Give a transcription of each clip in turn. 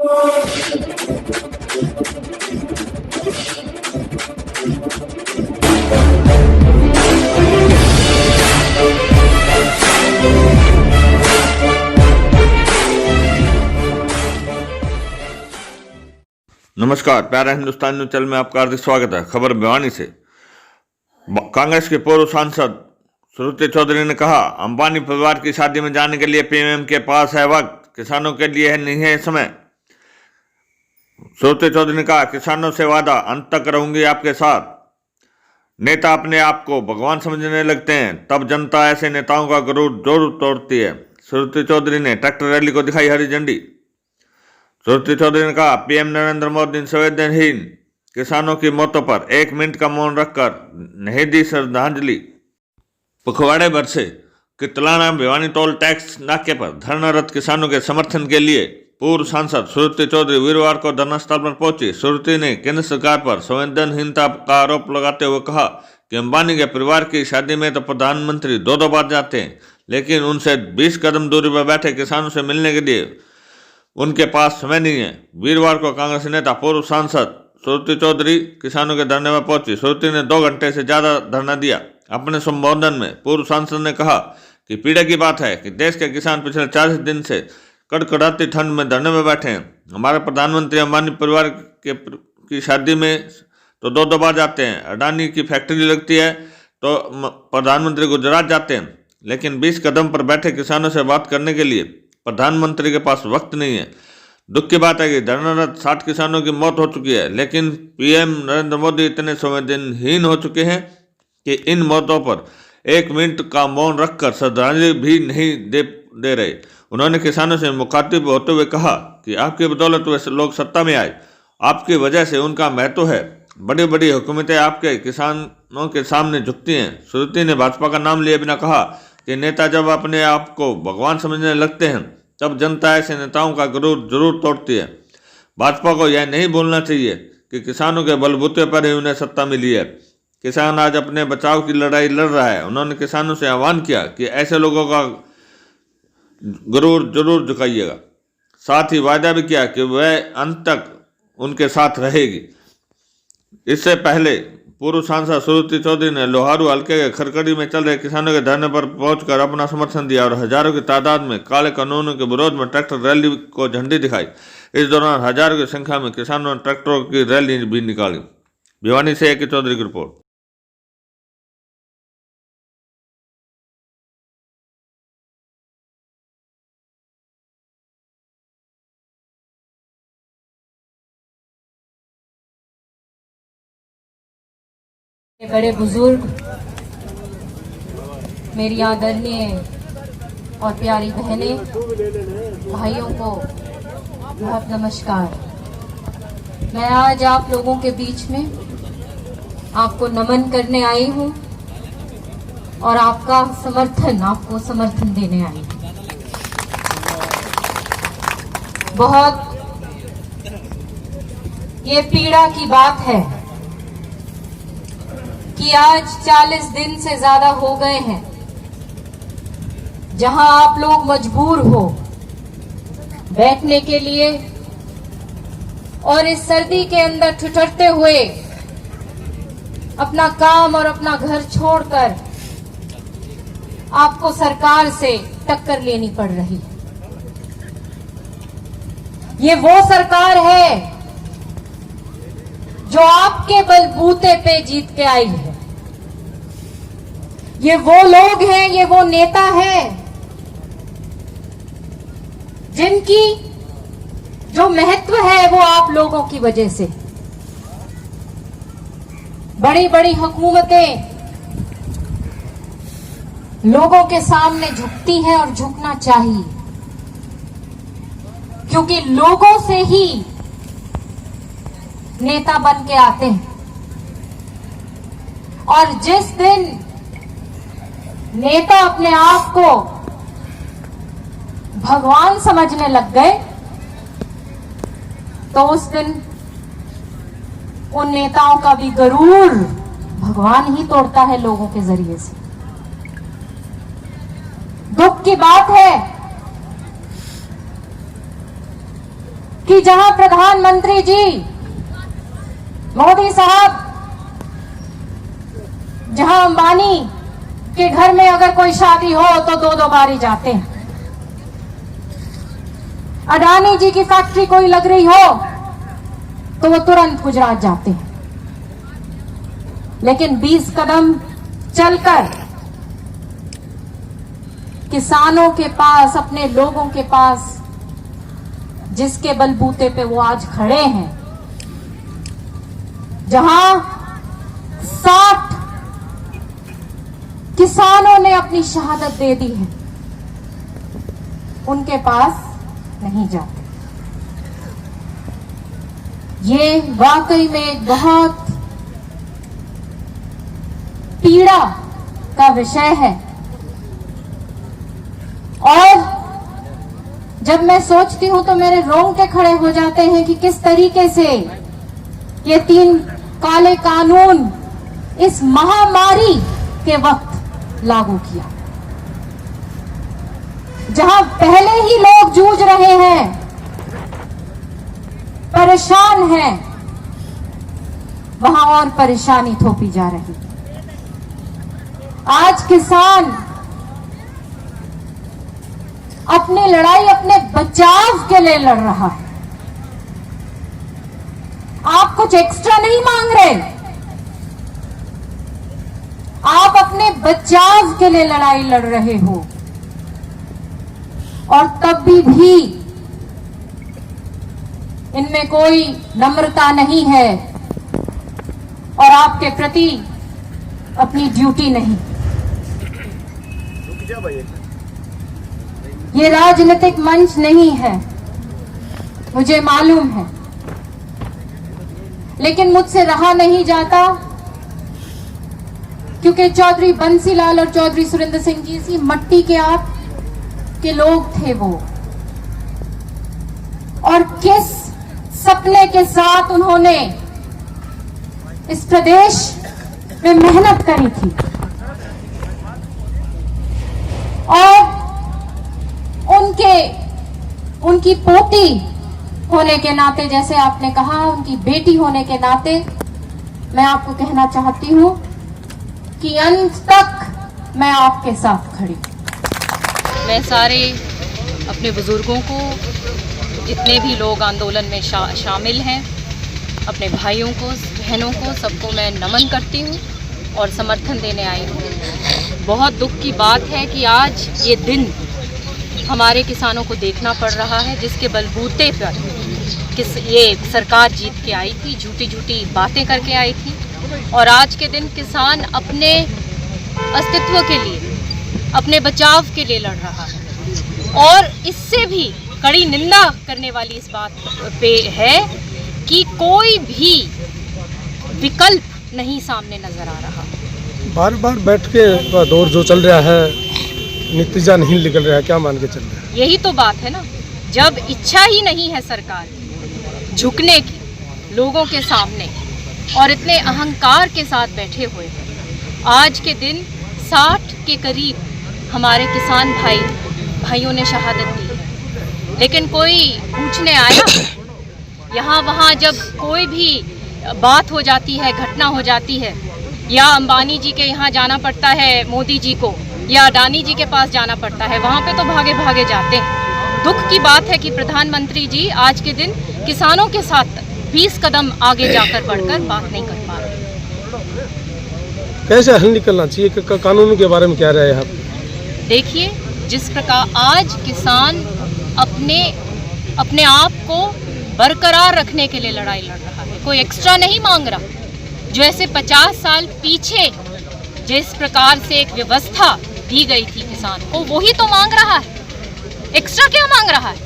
नमस्कार, प्यारा Hindustan news channel में आपका हार्दिक स्वागत है। खबर भिवानी से। कांग्रेस के पूर्व सांसद श्रुति चौधरी ने कहा, अंबानी परिवार की शादी में जाने के लिए पीएम के पास है वक्त, किसानों के लिए नहीं है समय। श्रुति चौधरी ने कहा, किसानों से वादा, अंत तक रहूंगी आपके साथ। नेता अपने आप को भगवान समझने लगते हैं, तब जनता ऐसे नेताओं का गरूर जरूर तोड़ती है। श्रुति चौधरी ने ट्रैक्टर रैली को दिखाई हरी झंडी। श्रुति चौधरी ने कहा, पीएम नरेंद्र मोदी संवेदनहीन किसानों की मौतों पर 1 मिनट का मौन रखकर नहीं दी श्रद्धांजलि। पखवाड़े बरसे कि तलाना भिवानी टोल टैक्स नाके पर धरनारत किसानों के समर्थन के लिए पूर्व सांसद श्रुति चौधरी वीरवार को धरना स्थल पर पहुंची। श्रुति ने केंद्र सरकार पर संवेदनहीनता का आरोप लगाते हुए कहा कि अंबानी के परिवार की शादी में तो प्रधानमंत्री 2-2 बार जाते हैं, लेकिन उनसे 20 कदम दूरी पर बैठे किसानों से मिलने के लिए उनके पास समय नहीं है। वीरवार को कांग्रेस नेता पूर्व सांसद श्रुति चौधरी किसानों के धरने में पहुंची। श्रुति ने 2 घंटे से ज्यादा धरना दिया। अपने संबोधन में पूर्व सांसद ने कहा कि पीड़ा की बात है कि देश के किसान पिछले 40 दिन से कड़कड़ाती ठंड में धरने में बैठे हैं। हमारे प्रधानमंत्री अंबानी परिवार की शादी में तो 2-2 बार जाते हैं। अडानी की फैक्ट्री लगती है तो प्रधानमंत्री गुजरात जाते हैं, लेकिन 20 कदम पर बैठे किसानों से बात करने के लिए प्रधानमंत्री के पास वक्त नहीं है। दुख की बात है कि धरनारत 60 किसानों की मौत हो चुकी है, लेकिन पीएम नरेंद्र मोदी इतने संवेदनहीन हो चुके हैं कि इन मौतों पर 1 मिनट का मौन रखकर श्रद्धांजलि भी नहीं दे रहे। उन्होंने किसानों से मुखातिब होते हुए कहा कि आपकी बदौलत वे लोग सत्ता में आए, आपकी वजह से उनका महत्व है। बड़ी बड़ी हुकूमतें आपके किसानों के सामने झुकती हैं। श्रुति ने भाजपा का नाम लिए बिना कहा कि नेता जब अपने आप को भगवान समझने लगते हैं, तब जनता ऐसे नेताओं का गरूर जरूर तोड़ती है। भाजपा को यह नहीं भूलना चाहिए कि किसानों के बलबूते पर ही उन्हें सत्ता मिली है। किसान आज अपने बचाव की लड़ाई लड़ रहा है। उन्होंने किसानों से आह्वान किया कि ऐसे लोगों का गरूर जरूर झुकाइएगा। साथ ही वायदा भी किया कि वह अंत तक उनके साथ रहेगी। इससे पहले पूर्व सांसद श्रुति चौधरी ने लोहारू हल्के के खरकड़ी में चल रहे किसानों के धरने पर पहुंचकर अपना समर्थन दिया और हजारों की तादाद में काले कानूनों के विरोध में ट्रैक्टर रैली को झंडी दिखाई। इस दौरान हजारों की संख्या में किसानों ने ट्रैक्टरों की रैली भी निकाली। भिवानी से AK चौधरी की रिपोर्ट। बड़े बुजुर्ग, मेरी आदरणीय और प्यारी बहनें, भाइयों को बहुत नमस्कार। मैं आज आप लोगों के बीच में आपको नमन करने आई हूँ और आपको समर्थन देने आई हूँ। बहुत ये पीड़ा की बात है कि आज 40 दिन से ज्यादा हो गए हैं जहां आप लोग मजबूर हो बैठने के लिए और इस सर्दी के अंदर ठिठुरते हुए अपना काम और अपना घर छोड़कर आपको सरकार से टक्कर लेनी पड़ रही है। ये वो सरकार है जो आपके बलबूते पे जीत के आई है। ये वो लोग हैं, ये वो नेता हैं जिनकी जो महत्व है वो आप लोगों की वजह से। बड़ी बड़ी हुकूमतें लोगों के सामने झुकती हैं और झुकना चाहिए, क्योंकि लोगों से ही नेता बन के आते हैं। और जिस दिन नेता अपने आप को भगवान समझने लग गए तो उस दिन उन नेताओं का भी गरूर भगवान ही तोड़ता है लोगों के जरिए से। दुख की बात है कि जहां प्रधानमंत्री जी मोदी साहब, जहां अंबानी के घर में अगर कोई शादी हो तो दो बारी जाते हैं, अडानी जी की फैक्ट्री कोई लग रही हो तो वो तुरंत गुजरात जाते हैं। लेकिन 20 कदम चलकर किसानों के पास, अपने लोगों के पास, जिसके बलबूते पे वो आज खड़े हैं, जहां 60 किसानों ने अपनी शहादत दे दी है, उनके पास नहीं जाते। ये वाकई में एक बहुत पीड़ा का विषय है। और जब मैं सोचती हूं तो मेरे रोंगटे खड़े हो जाते हैं कि किस तरीके से ये 3 काले कानून इस महामारी के वक्त लागू किया, जहां पहले ही लोग जूझ रहे हैं, परेशान हैं, वहां और परेशानी थोपी जा रही। आज किसान अपनी लड़ाई अपने बचाव के लिए लड़ रहा है। आप कुछ एक्स्ट्रा नहीं मांग रहे, आप अपने बचाव के लिए लड़ाई लड़ रहे हो, और तब भी इनमें कोई नम्रता नहीं है और आपके प्रति अपनी ड्यूटी नहीं। ये राजनीतिक मंच नहीं है, मुझे मालूम है, लेकिन मुझसे रहा नहीं जाता, क्योंकि चौधरी बंसीलाल और चौधरी सुरेंद्र सिंह जी इसी मट्टी के आप के लोग थे वो, और किस सपने के साथ उन्होंने इस प्रदेश में मेहनत करी थी। और उनकी पोती होने के नाते, जैसे आपने कहा, उनकी बेटी होने के नाते, मैं आपको कहना चाहती हूं कि अंत तक मैं आपके साथ खड़ी। मैं सारे अपने बुजुर्गों को, जितने भी लोग आंदोलन में शामिल हैं, अपने भाइयों को, बहनों को, सबको मैं नमन करती हूँ और समर्थन देने आई हूँ। बहुत दुख की बात है कि आज ये दिन हमारे किसानों को देखना पड़ रहा है, जिसके बलबूते पर ये सरकार जीत के आई थी, झूठी झूठी बातें करके आई थी, और आज के दिन किसान अपने अस्तित्व के लिए, अपने बचाव के लिए लड़ रहा है। और इससे भी कड़ी निंदा करने वाली इस बात पे है कि कोई भी विकल्प नहीं सामने नजर आ रहा। बार बार बैठ के दौर जो चल रहा है, नतीजा नहीं निकल रहा है, क्या मान के चल रहा है? यही तो बात है ना, जब इच्छा ही नहीं है सरकार झुकने की लोगों के सामने, और इतने अहंकार के साथ बैठे हुए हैं। आज के दिन 60 के करीब हमारे किसान भाइयों ने शहादत दी है, लेकिन कोई पूछने आया? यहाँ वहाँ जब कोई भी बात हो जाती है, घटना हो जाती है, या अंबानी जी के यहाँ जाना पड़ता है, मोदी जी को, या अडानी जी के पास जाना पड़ता है, वहाँ पे तो भागे भागे जाते हैं। दुख की बात है कि प्रधानमंत्री जी आज के दिन किसानों के साथ 20 कदम आगे जाकर बढ़कर बात नहीं कर पा रहे। कैसे हल निकलना चाहिए? कानून के बारे में क्या राय है आप? देखिए, जिस प्रकार आज किसान अपने आप को बरकरार रखने के लिए लड़ाई लड़ रहा है, कोई एक्स्ट्रा नहीं मांग रहा। जो ऐसे 50 साल पीछे जिस प्रकार से एक व्यवस्था दी गई थी किसान को, वही तो मांग रहा है। एक्स्ट्रा क्या मांग रहा है?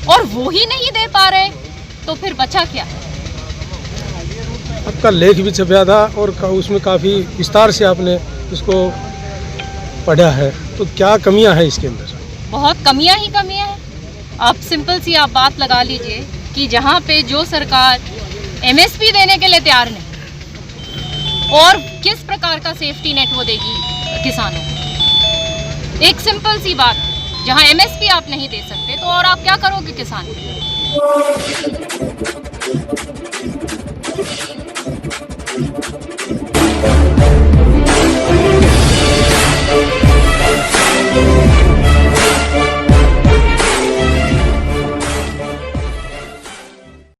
और वो ही नहीं दे पा रहे, तो फिर बचा क्या? आपका लेख भी छपा था और उसमें काफ़ी विस्तार से आपने इसको पढ़ा है, तो क्या कमियां हैं इसके अंदर? बहुत कमियां ही कमियां हैं। आप सिंपल सी आप बात लगा लीजिए कि जहाँ पे जो सरकार MSP देने के लिए तैयार नहीं, और किस प्रकार का सेफ्टी नेट वो देगी किसानों को? एक सिंपल सी बात, जहाँ MSP आप नहीं दे सकते तो और आप क्या करोगे किसान के लिए?